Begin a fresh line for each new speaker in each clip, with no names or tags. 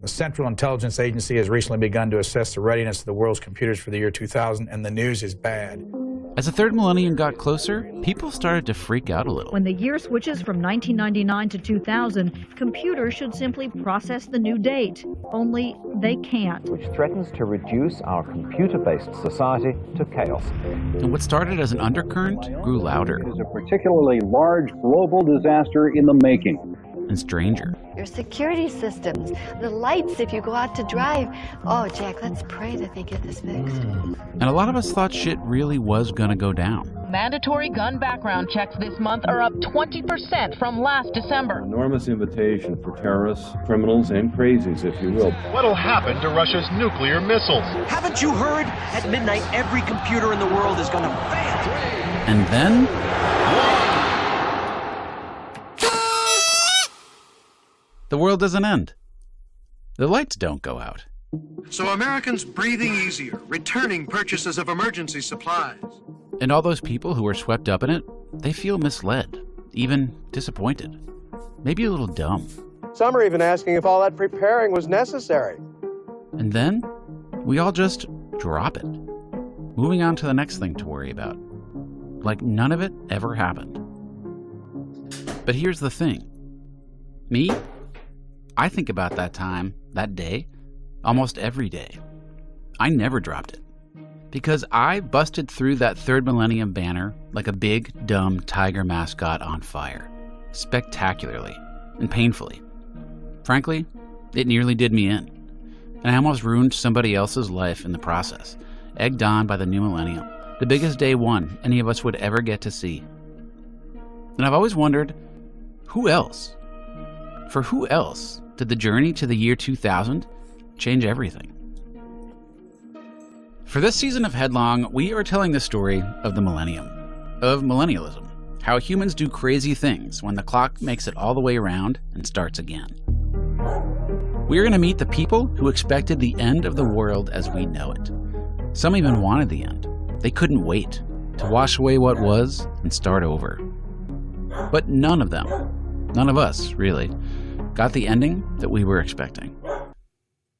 The Central Intelligence Agency has recently begun to assess the readiness of the world's computers for the year 2000, and the news is bad.
As the third millennium got closer, people started to freak out a little.
When the year switches from 1999 to 2000, computers should simply process the new date. Only they can't.
Which threatens to reduce our computer-based society to chaos.
And what started as an undercurrent grew louder.
It is a particularly large global disaster in the making.
And stranger.
Your security systems, the lights if you go out to drive. Oh, Jack, let's pray that they get this fixed.
And a lot of us thought shit really was gonna go down.
Mandatory gun background checks this month are up 20% from last December.
Enormous invitation for terrorists, criminals, and crazies, if you will.
What'll happen to Russia's nuclear missiles?
Haven't you heard? At midnight, every computer in the world is gonna fail.
And then... the world doesn't end. The lights don't go out.
So Americans breathing easier, returning purchases of emergency supplies.
And all those people who were swept up in it, they feel misled, even disappointed, maybe a little dumb.
Some are even asking if all that preparing was necessary.
And then we all just drop it, moving on to the next thing to worry about, like none of it ever happened. But here's the thing. Me? I think about that time, that day, almost every day. I never dropped it. Because I busted through that third millennium banner like a big, dumb tiger mascot on fire. Spectacularly and painfully. Frankly, it nearly did me in. And I almost ruined somebody else's life in the process, egged on by the new millennium, the biggest day one any of us would ever get to see. And I've always wondered, who else? For who else did the journey to the year 2000 change everything? For this season of Headlong, we are telling the story of the millennium, of millennialism, how humans do crazy things when the clock makes it all the way around and starts again. We are going to meet the people who expected the end of the world as we know it. Some even wanted the end. They couldn't wait to wash away what was and start over. But none of them, none of us really, got the ending that we were expecting.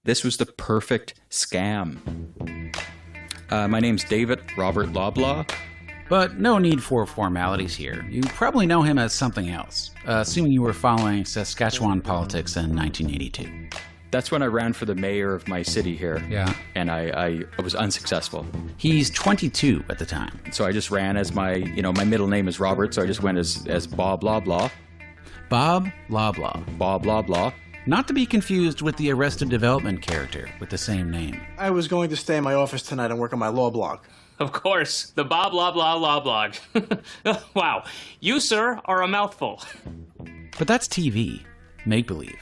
This was the perfect scam. My name's David Robert Loblaw.
But no need for formalities here. You probably know him as something else, assuming you were following Saskatchewan politics in 1982.
That's when I ran for the mayor of my city here.
Yeah.
And I was unsuccessful.
He's 22 at the time.
So I just ran as my middle name is Robert, so I just went as Bob Loblaw.
Bob Loblaw.
Bob Loblaw.
Not to be confused with the Arrested Development character with the same name.
I was going to stay in my office tonight and work on my law blog.
Of course, the Bob Loblaw law blog. Wow, you, sir, are a mouthful.
But that's TV, make-believe.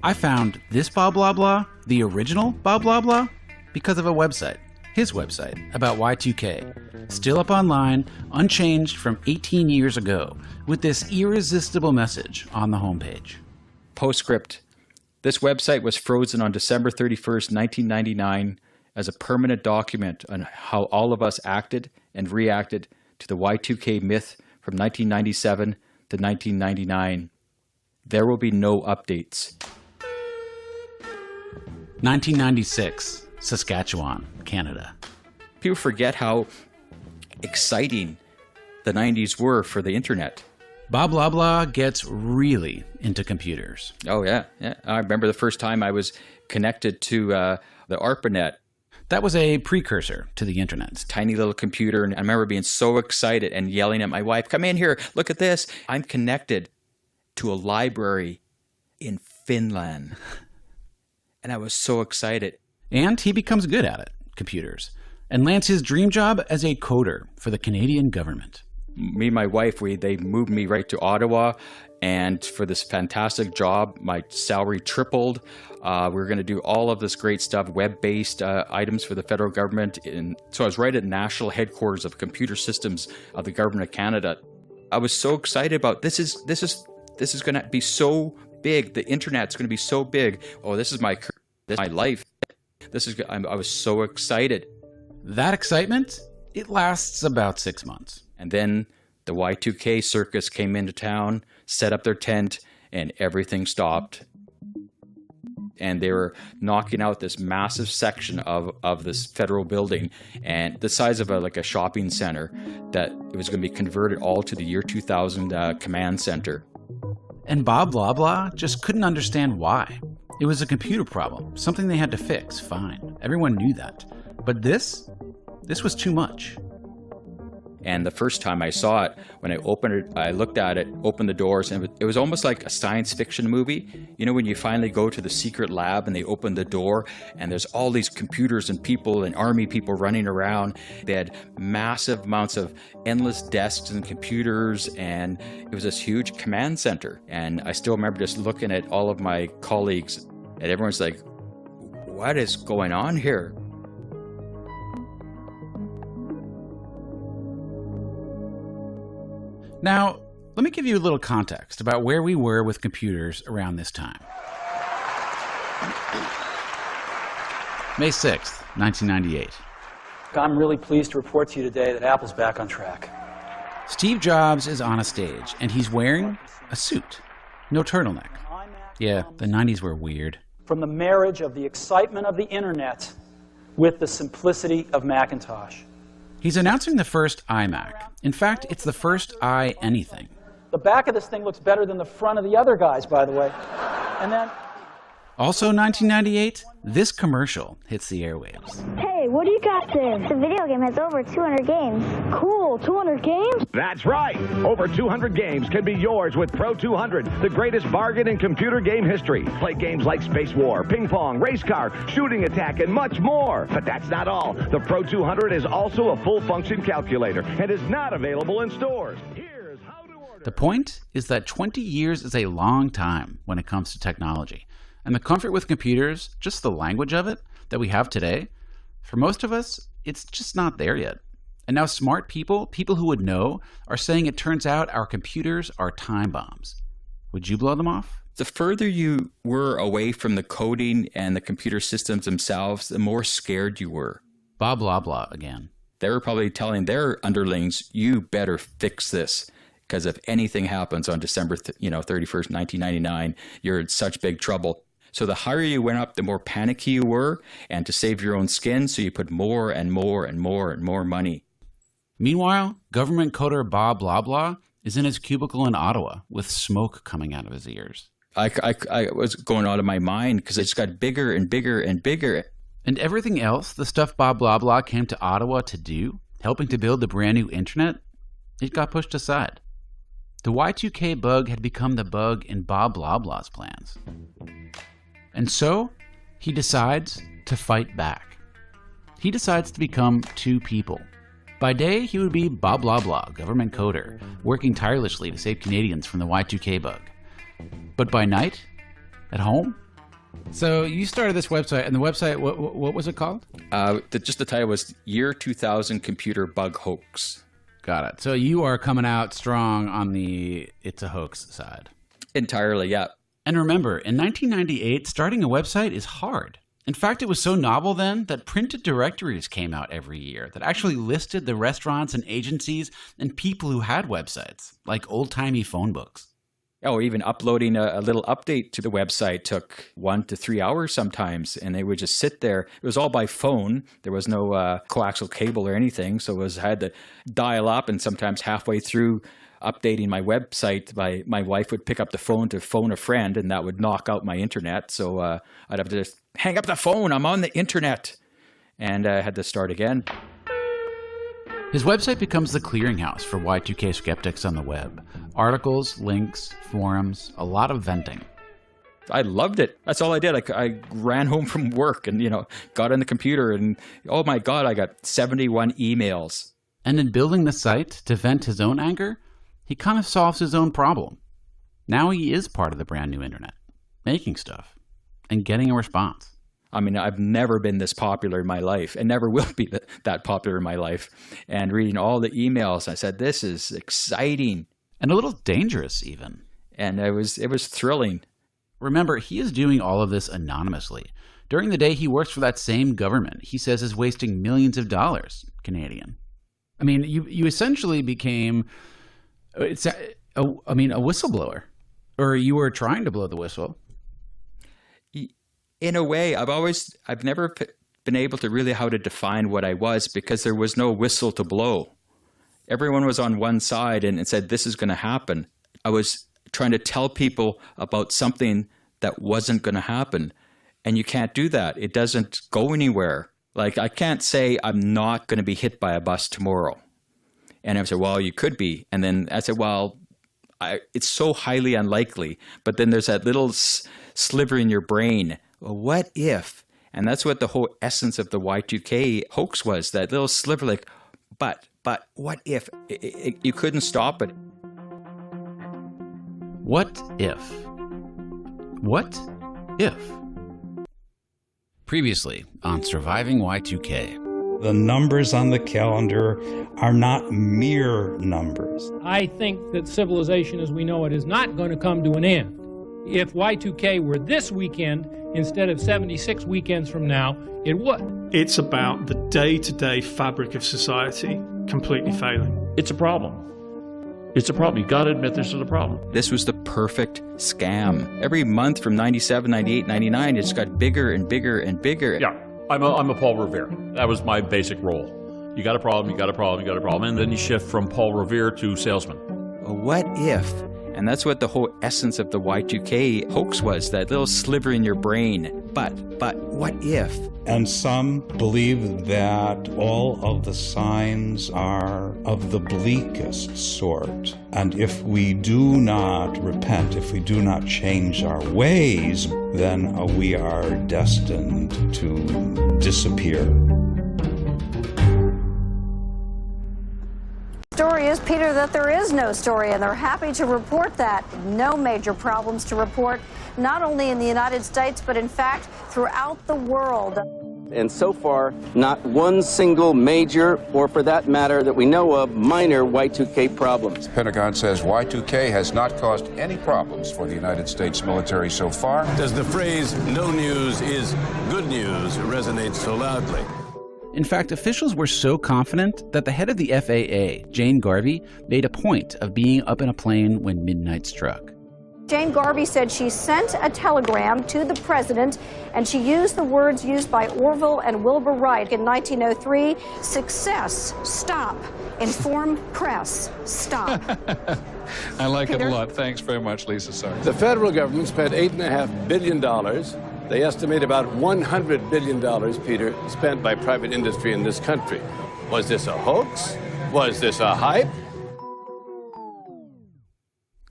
I found this Bob Loblaw, the original Bob Loblaw, because of a website, his website, about Y2K. Still up online, unchanged from 18 years ago, with this irresistible message on the homepage.
Postscript. This website was frozen on December 31st, 1999 as a permanent document on how all of us acted and reacted to the Y2K myth from 1997 to 1999. There will be no updates.
1996, Saskatchewan, Canada.
People forget how exciting the 90s were for the internet.
Bob Loblaw gets really into computers.
Oh, yeah. I remember the first time I was connected to the ARPANET.
That was a precursor to the internet.
It's a tiny little computer, and I remember being so excited and yelling at my wife, "Come in here, look at this. I'm connected to a library in Finland." And I was so excited.
And he becomes good at it, computers, and lands his dream job as a coder for the Canadian government.
Me and my wife, they moved me right to Ottawa, and for this fantastic job, my salary tripled. We were going to do all of this great stuff, web-based items for the federal government. And so I was right at national headquarters of computer systems of the government of Canada. I was so excited about this is going to be so big. The internet's going to be so big. Oh, this is my life. I was so excited.
That excitement, it lasts about 6 months.
And then the Y2K circus came into town, set up their tent, and everything stopped. And they were knocking out this massive section of this federal building, and the size of a shopping center, that it was going to be converted all to the year 2000 command center.
And Bob Loblaw just couldn't understand why. It was a computer problem, something they had to fix, fine. Everyone knew that. But this was too much.
And the first time I saw it, when I opened it, I looked at it, opened the doors, and it was almost like a science fiction movie. You know, when you finally go to the secret lab and they open the door and there's all these computers and people and army people running around. They had massive amounts of endless desks and computers, and it was this huge command center. And I still remember just looking at all of my colleagues, and everyone's like, what is going on here?
Now, let me give you a little context about where we were with computers around this time. May 6th, 1998.
I'm really pleased to report to you today that Apple's back on track.
Steve Jobs is on a stage, and he's wearing a suit. No turtleneck. Yeah, the 90s were weird.
From the marriage of the excitement of the internet with the simplicity of Macintosh.
He's announcing the first iMac. In fact, it's the first anything.
The back of this thing looks better than the front of the other guys, by the way. And then...
Also 1998, this commercial hits the airwaves.
Hey, what do you got there? The video game has over 200 games. Cool, 200 games?
That's right. Over 200 games can be yours with Pro 200, the greatest bargain in computer game history. Play games like Space War, Ping Pong, Race Car, Shooting Attack, and much more. But that's not all. The Pro 200 is also a full-function calculator and is not available in stores. Here's how to order.
The point is that 20 years is a long time when it comes to technology. And the comfort with computers, just the language of it that we have today, for most of us, it's just not there yet. And now smart people who would know, are saying it turns out our computers are time bombs. Would you blow them off?
The further you were away from the coding and the computer systems themselves, the more scared you were.
Bob Loblaw again.
They were probably telling their underlings, you better fix this. Because if anything happens on December 31st, 1999, you're in such big trouble. So the higher you went up, the more panicky you were, and to save your own skin, so you put more and more and more and more money.
Meanwhile, government coder Bob Loblaw is in his cubicle in Ottawa with smoke coming out of his ears.
I was going out of my mind because it just got bigger and bigger and bigger.
And everything else, the stuff Bob Loblaw came to Ottawa to do, helping to build the brand new internet, it got pushed aside. The Y2K bug had become the bug in Bob Loblaw's plans. And so, he decides to fight back. He decides to become two people. By day, he would be Bob Loblaw, government coder, working tirelessly to save Canadians from the Y2K bug. But by night, at home? So you started this website, and the website, what was it called?
Just the title was Year 2000 Computer Bug Hoax.
Got it. So you are coming out strong on the it's a hoax side.
Entirely, yeah.
And remember, in 1998, starting a website is hard. In fact, it was so novel then that printed directories came out every year that actually listed the restaurants and agencies and people who had websites, like old-timey phone books.
Oh, even uploading a little update to the website took 1 to 3 hours sometimes, and they would just sit there. It was all by phone. There was no coaxial cable or anything, so I had to dial up, and sometimes halfway through updating my website, my wife would pick up the phone to phone a friend, and that would knock out my internet. So I'd have to just hang up the phone. I'm on the internet. And I had to start again.
His website becomes the clearinghouse for Y2K skeptics on the web. Articles, links, forums, a lot of venting.
I loved it. That's all I did. I ran home from work and, got on the computer and, oh my God, I got 71 emails.
And in building the site to vent his own anger, he kind of solves his own problem. Now he is part of the brand new internet, making stuff and getting a response.
I mean, I've never been this popular in my life and never will be that popular in my life. And reading all the emails, I said, this is exciting.
And a little dangerous even.
And it was thrilling.
Remember, he is doing all of this anonymously. During the day he works for that same government he says is wasting millions of dollars Canadian. I mean, you essentially became... a whistleblower, or you were trying to blow the whistle.
In a way, I've never been able to really how to define what I was because there was no whistle to blow. Everyone was on one side and said, this is going to happen. I was trying to tell people about something that wasn't going to happen. And you can't do that. It doesn't go anywhere. Like, I can't say I'm not going to be hit by a bus tomorrow. And I said, well, you could be. And then I said, well, it's so highly unlikely. But then there's that little sliver in your brain. Well, what if? And that's what the whole essence of the Y2K hoax was, that little sliver like, but what if? You couldn't stop it.
What if? What if? Previously on Surviving Y2K.
The numbers on the calendar are not mere numbers.
I think that civilization as we know it is not going to come to an end. If Y2K were this weekend instead of 76 weekends from now, it would.
It's about the day-to-day fabric of society completely failing.
It's a problem. It's a problem. You got to admit this is a problem.
This was the perfect scam. Every month from 97, 98, 99, it's got bigger and bigger and bigger.
Yeah, I'm a Paul Revere. That was my basic role. You got a problem, you got a problem, you got a problem. And then you shift from Paul Revere to salesman.
What if? And that's what the whole essence of the Y2K hoax was, that little sliver in your brain. But what if?
And some believe that all of the signs are of the bleakest sort. And if we do not repent, if we do not change our ways, then we are destined to disappear.
Story is, Peter, that there is no story, and they're happy to report that. No major problems to report, not only in the United States, but in fact, throughout the world.
And so far, not one single major, or for that matter, that we know of, minor Y2K problems.
The Pentagon says Y2K has not caused any problems for the United States military so far.
Does the phrase, no news is good news, resonate so loudly?
In fact, officials were so confident that the head of the FAA, Jane Garvey, made a point of being up in a plane when midnight struck.
Jane Garvey said she sent a telegram to the president, and she used the words used by Orville and Wilbur Wright in 1903, success, stop, inform press, stop.
I like
Peter?
it a lot. Thanks very much, Lisa. Sorry.
The federal government spent $8.5 billion. They estimate about $100 billion, Peter, spent by private industry in this country. Was this a hoax? Was this a hype?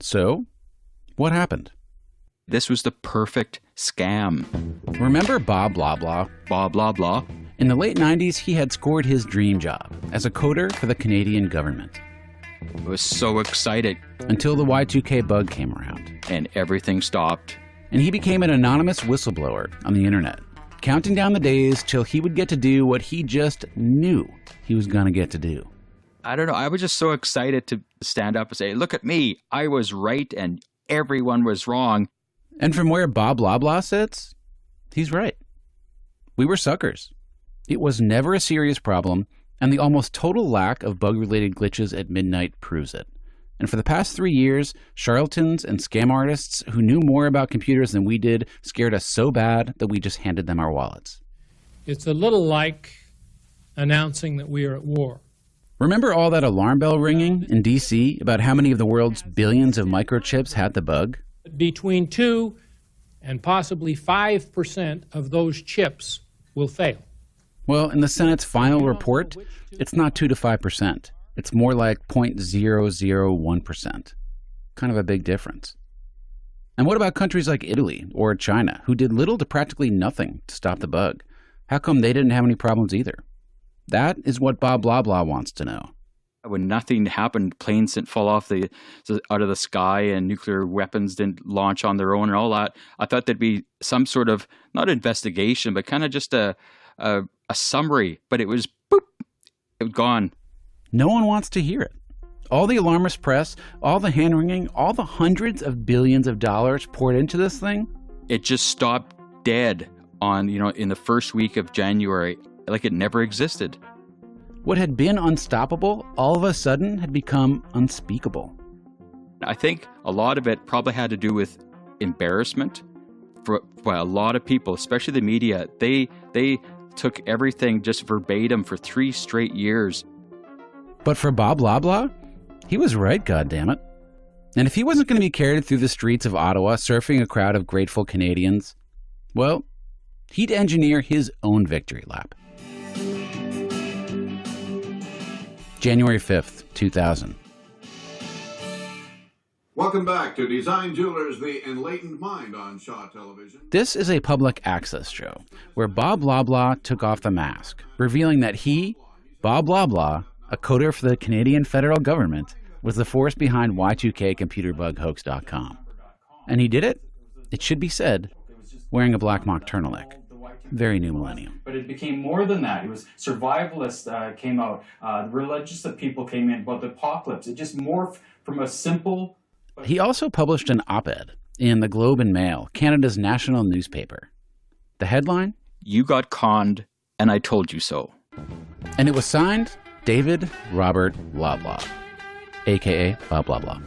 So, what happened?
This was the perfect scam.
Remember Bob Loblaw?
Bob Loblaw.
In the late 90s, he had scored his dream job as a coder for the Canadian government.
I was so excited.
Until the Y2K bug came around.
And everything stopped.
And he became an anonymous whistleblower on the internet, counting down the days till he would get to do what he just knew he was going to get to do.
I don't know. I was just so excited to stand up and say, look at me. I was right and everyone was wrong.
And from where Bob Loblaw sits, he's right. We were suckers. It was never a serious problem, and the almost total lack of bug-related glitches at midnight proves it. And for the past 3 years, charlatans and scam artists who knew more about computers than we did scared us so bad that we just handed them our wallets.
It's a little like announcing that we are at war.
Remember all that alarm bell ringing in D.C. about how many of the world's billions of microchips had the bug?
Between 2 and possibly 5% of those chips will fail.
Well, in the Senate's final report, it's not 2 to 5%. It's more like 0.001%. Kind of a big difference. And what about countries like Italy or China, who did little to practically nothing to stop the bug? How come they didn't have any problems either? That is what Bob Loblaw wants to know.
When nothing happened, planes didn't fall off out of the sky and nuclear weapons didn't launch on their own and all that, I thought there'd be some sort of, not investigation, but kind of just a summary. But it was, boop, it was gone.
No one wants to hear it. All the alarmist press, all the hand-wringing, all the hundreds of billions of dollars poured into this thing.
It just stopped dead on, in the first week of January, like it never existed.
What had been unstoppable all of a sudden had become unspeakable.
I think a lot of it probably had to do with embarrassment. for a lot of people, especially the media, they took everything just verbatim for 3 straight years.
But for Bob Loblaw, he was right, goddammit. And if he wasn't going to be carried through the streets of Ottawa surfing a crowd of grateful Canadians, well, he'd engineer his own victory lap. January 5th, 2000.
Welcome back to Design Jewelers, the Enlightened Mind on Shaw Television.
This is a public access show where Bob Loblaw took off the mask, revealing that he, Bob Loblaw, a coder for the Canadian federal government, was the force behind Y2K computerbughoax.com. And he did it, it should be said, wearing a black mock turtleneck. Very new millennium.
But it became more than that. It was survivalists came out, religious people came in, about the apocalypse. It just morphed from a simple...
He also published an op-ed in the Globe and Mail, Canada's national newspaper. The headline?
You got conned, and I told you so.
And it was signed David Robert Loblaw, a.k.a. Bob Loblaw.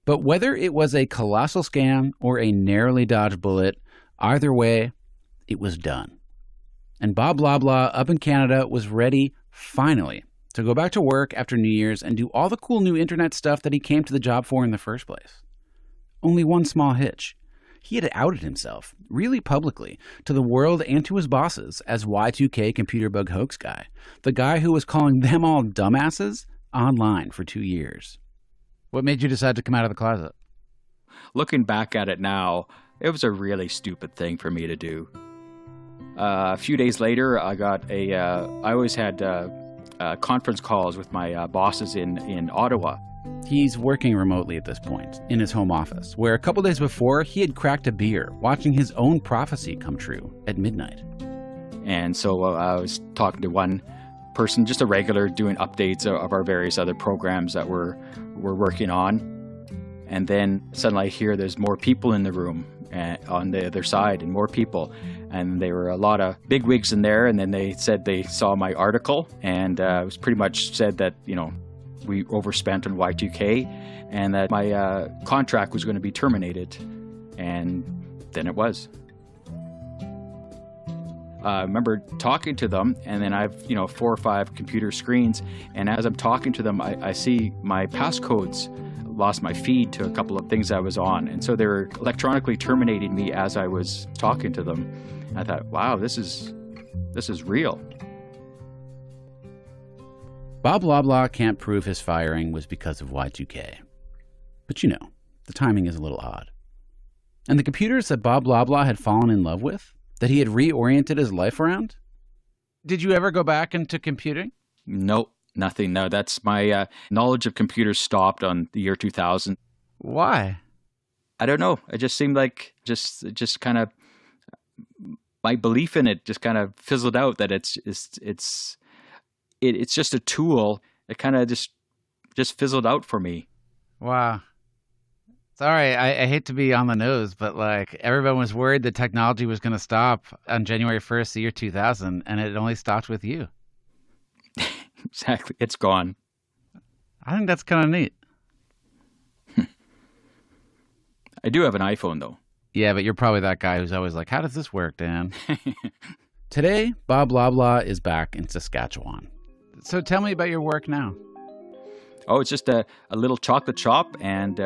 But whether it was a colossal scam or a narrowly dodged bullet, either way, it was done. And Bob Loblaw up in Canada was ready, finally, to go back to work after New Year's and do all the cool new internet stuff that he came to the job for in the first place. Only one small hitch. He had outed himself, really publicly, to the world and to his bosses as Y2K computer bug hoax guy, the guy who was calling them all dumbasses online for 2 years. What made you decide to come out of the closet?
Looking back at it now, it was a really stupid thing for me to do. A few days later, I got I always had conference calls with my bosses in Ottawa.
He's working remotely at this point, in his home office, where a couple days before, he had cracked a beer, watching his own prophecy come true at midnight.
And so I was talking to one person, just a regular, doing updates of our various other programs that we're working on. And then suddenly I hear there's more people in the room on the other side, and more people. And there were a lot of bigwigs in there. And then they said they saw my article, and it was pretty much said that, we overspent on Y2K and that my contract was going to be terminated. And then it was. I remember talking to them, and then I've 4 or 5 computer screens, and as I'm talking to them, I see my passcodes lost my feed to a couple of things I was on, and so they were electronically terminating me as I was talking to them. And I thought, wow, this is real.
Bob Loblaw can't prove his firing was because of Y2K. But the timing is a little odd. And the computers that Bob Loblaw had fallen in love with, that he had reoriented his life around? Did you ever go back into computing?
Nope, nothing. No, that's my knowledge of computers stopped on the year 2000.
Why?
I don't know. It just seemed like just kind of my belief in it just kind of fizzled out. That it's just a tool. It kind of just fizzled out for me.
Wow. Sorry, I hate to be on the nose, but everyone was worried the technology was going to stop on January 1st, the year 2000, and it only stopped with you.
Exactly. It's gone.
I think that's kind of neat.
I do have an iPhone, though.
Yeah, but you're probably that guy who's always like, how does this work, Dan? Today, Bob Loblaw is back in Saskatchewan. So tell me about your work now.
Oh, it's just a little chocolate shop, and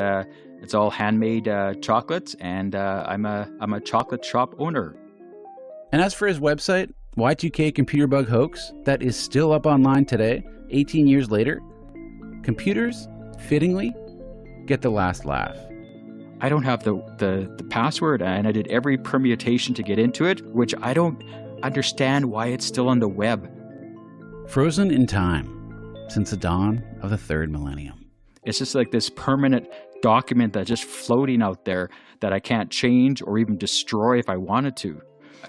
it's all handmade chocolates, and I'm a chocolate shop owner.
And as for his website, Y2K Computer Bug Hoax, that is still up online today, 18 years later, computers, fittingly, get the last laugh.
I don't have the password, and I did every permutation to get into it, which I don't understand why it's still on the web.
Frozen in time since the dawn of the third millennium.
It's just like this permanent document that's just floating out there that I can't change or even destroy if I wanted to.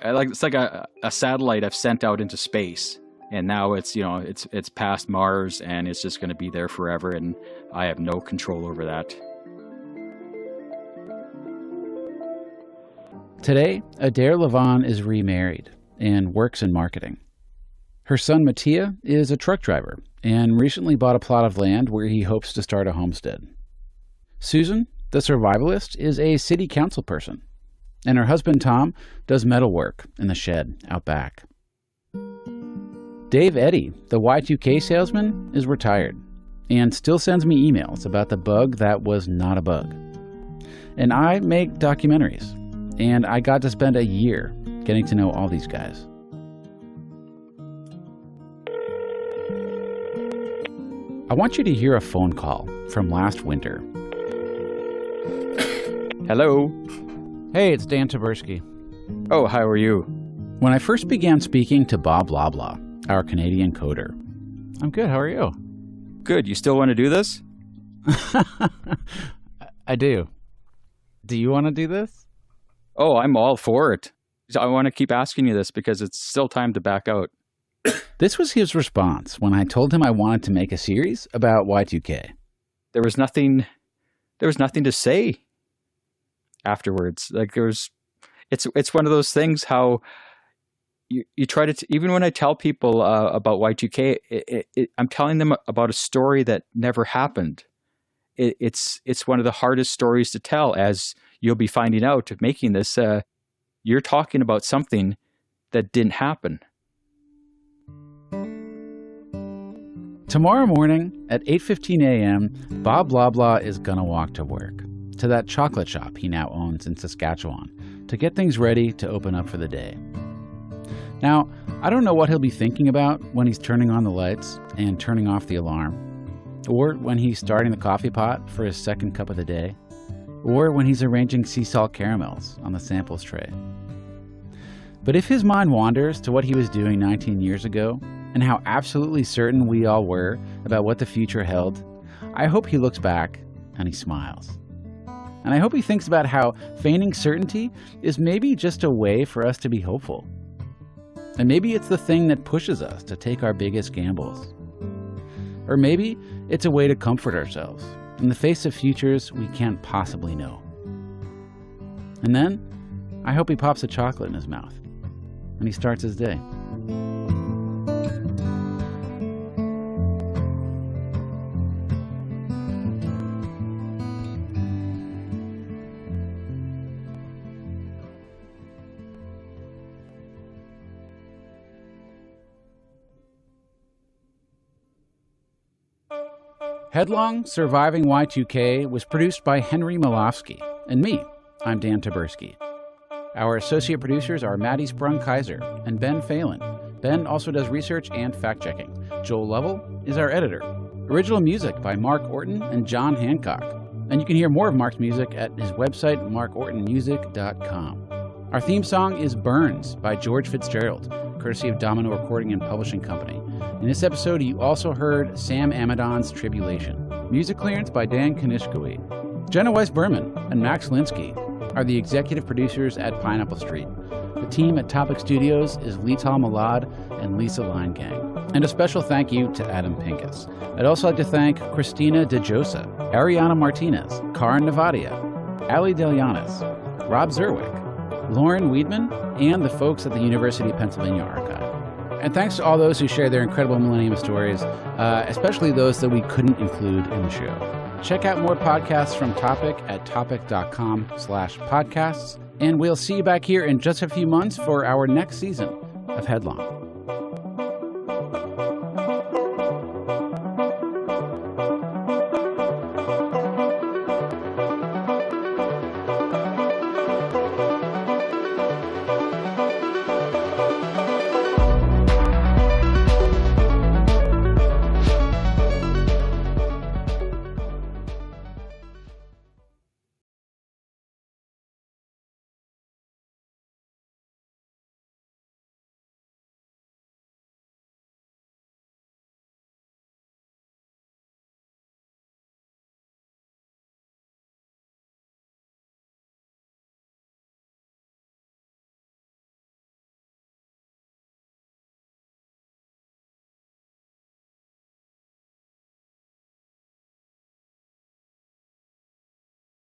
It's like a satellite I've sent out into space, and now it's past Mars, and it's just going to be there forever, and I have no control over that.
Today, Adair Levon is remarried, and works in marketing. Her son, Mattia, is a truck driver and recently bought a plot of land where he hopes to start a homestead. Susan, the survivalist, is a city council person, and her husband, Tom, does metal work in the shed out back. Dave Eddy, the Y2K salesman, is retired and still sends me emails about the bug that was not a bug. And I make documentaries, and I got to spend a year getting to know all these guys. I want you to hear a phone call from last winter.
Hello.
Hey, it's Dan Taberski.
Oh, how are you?
When I first began speaking to Bob Loblaw, our Canadian coder. I'm good, how are you?
Good. You still want to do this?
I do. Do you want to do this?
Oh, I'm all for it. I want to keep asking you this because it's still time to back out.
This was his response when I told him I wanted to make a series about Y2K.
There was nothing to say afterwards. Like it's one of those things how you try to, even when I tell people about Y2K, I'm telling them about a story that never happened. It's one of the hardest stories to tell, as you'll be finding out making this. You're talking about something that didn't happen.
Tomorrow morning at 8:15 a.m., Bob Loblaw is gonna walk to work, to that chocolate shop he now owns in Saskatchewan, to get things ready to open up for the day. Now, I don't know what he'll be thinking about when he's turning on the lights and turning off the alarm, or when he's starting the coffee pot for his second cup of the day, or when he's arranging sea salt caramels on the samples tray. But if his mind wanders to what he was doing 19 years ago, and how absolutely certain we all were about what the future held, I hope he looks back and he smiles. And I hope he thinks about how feigning certainty is maybe just a way for us to be hopeful. And maybe it's the thing that pushes us to take our biggest gambles. Or maybe it's a way to comfort ourselves in the face of futures we can't possibly know. And then, I hope he pops a chocolate in his mouth and he starts his day. Headlong Surviving Y2K was produced by Henry Malofsky and me. I'm Dan Taberski. Our associate producers are Maddie Sprung-Kaiser and Ben Phelan. Ben also does research and fact-checking. Joel Lovell is our editor. Original music by Mark Orton and John Hancock. And you can hear more of Mark's music at his website, markortonmusic.com. Our theme song is Burns by George Fitzgerald, courtesy of Domino Recording and Publishing Company. In this episode, you also heard Sam Amadon's Tribulation. Music clearance by Dan Kanishkowitz. Jenna Weiss-Berman and Max Linsky are the executive producers at Pineapple Street. The team at Topic Studios is Lital Malad and Lisa Linegang. And a special thank you to Adam Pincus. I'd also like to thank Christina DeJosa, Ariana Martinez, Karin Navadia, Ali Delianis, Rob Zerwick, Lauren Weedman, and the folks at the University of Pennsylvania Archive. And thanks to all those who share their incredible Millennium stories, especially those that we couldn't include in the show. Check out more podcasts from Topic at topic.com/podcasts. And we'll see you back here in just a few months for our next season of Headlong.